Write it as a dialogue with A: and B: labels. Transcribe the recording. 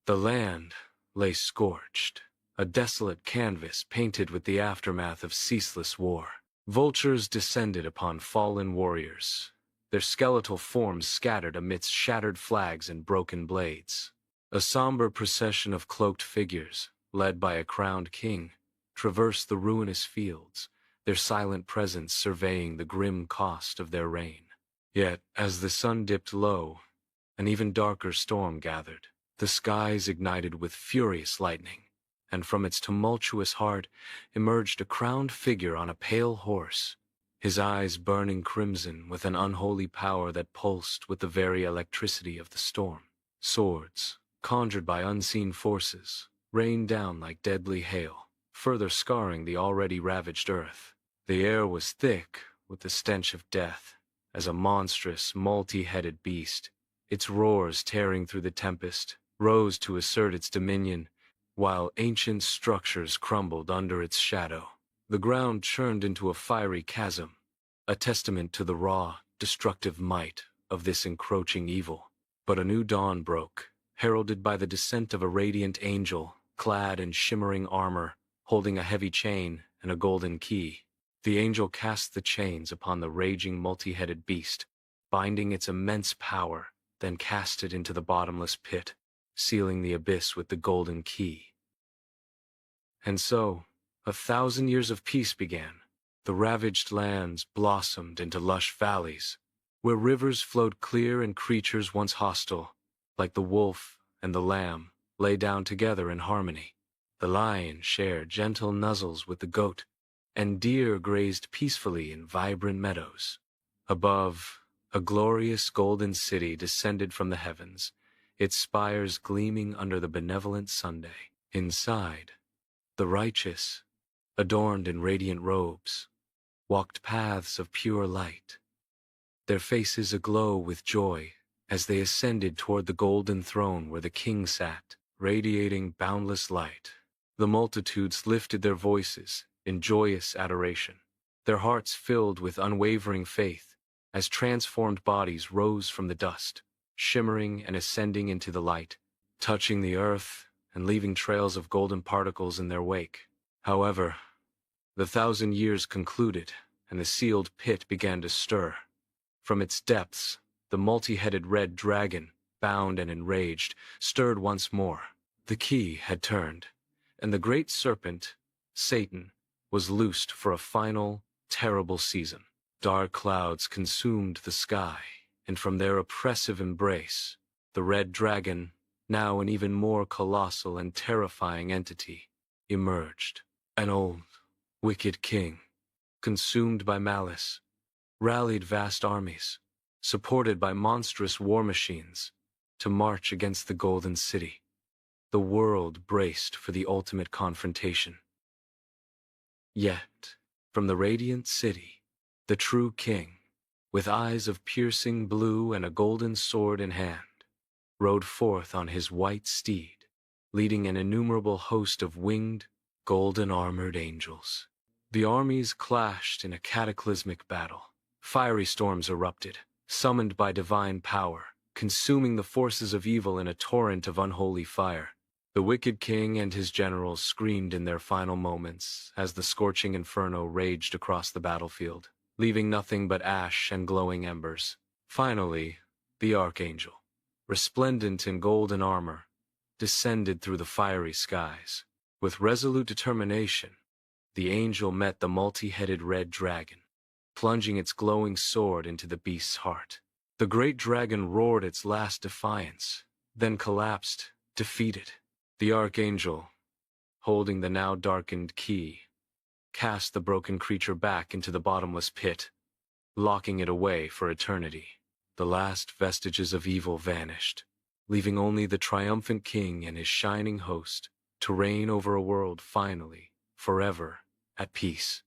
A: The land lay scorched, a desolate canvas painted with the aftermath of ceaseless war. Vultures descended upon fallen warriors, their skeletal forms scattered amidst shattered flags and broken blades. A somber procession of cloaked figures, led by a crowned king, traversed the ruinous fields, their silent presence surveying the grim cost of their reign. Yet, as the sun dipped low, an even darker storm gathered. The skies ignited with furious lightning, and from its tumultuous heart emerged a crowned figure on a pale horse, his eyes burning crimson with an unholy power that pulsed with the very electricity of the storm. Swords, conjured by unseen forces, rained down like deadly hail, further scarring the already ravaged earth. The air was thick with the stench of death, as a monstrous, multi-headed beast, its roars tearing through the tempest, rose to assert its dominion, while ancient structures crumbled under its shadow. The ground churned into a fiery chasm, a testament to the raw, destructive might of this encroaching evil. But a new dawn broke, heralded by the descent of a radiant angel, clad in shimmering armor, holding a heavy chain and a golden key. The angel cast the chains upon the raging multi-headed beast, binding its immense power, then cast it into the bottomless pit, sealing the abyss with the golden key. And so, 1,000 years of peace began. The ravaged lands blossomed into lush valleys, where rivers flowed clear and creatures once hostile, like the wolf and the lamb, lay down together in harmony. The lion shared gentle nuzzles with the goat, and deer grazed peacefully in vibrant meadows. Above, a glorious golden city descended from the heavens, its spires gleaming under the benevolent Sunday. Inside, the righteous, adorned in radiant robes, walked paths of pure light, their faces aglow with joy as they ascended toward the golden throne where the king sat, radiating boundless light. The multitudes lifted their voices in joyous adoration, their hearts filled with unwavering faith as transformed bodies rose from the dust, shimmering and ascending into the light, touching the earth and leaving trails of golden particles in their wake. However, the 1,000 years concluded, and the sealed pit began to stir. From its depths, the multi-headed red dragon, bound and enraged, stirred once more. The key had turned, and the great serpent, Satan, was loosed for a final, terrible season. Dark clouds consumed the sky, and from their oppressive embrace, the red dragon, now an even more colossal and terrifying entity, emerged. An old, wicked king, consumed by malice, rallied vast armies, supported by monstrous war machines, to march against the Golden City. The world braced for the ultimate confrontation. Yet, from the radiant city, the true king, with eyes of piercing blue and a golden sword in hand, rode forth on his white steed, leading an innumerable host of winged, golden-armored angels. The armies clashed in a cataclysmic battle. Fiery storms erupted, summoned by divine power, consuming the forces of evil in a torrent of unholy fire. The wicked king and his generals screamed in their final moments as the scorching inferno raged across the battlefield, leaving nothing but ash and glowing embers. Finally, the archangel, resplendent in golden armor, descended through the fiery skies. With resolute determination, the angel met the multi-headed red dragon, plunging its glowing sword into the beast's heart. The great dragon roared its last defiance, then collapsed, defeated. The archangel, holding the now darkened key, cast the broken creature back into the bottomless pit, locking it away for eternity. The last vestiges of evil vanished, leaving only the triumphant king and his shining host to reign over a world finally, forever, at peace.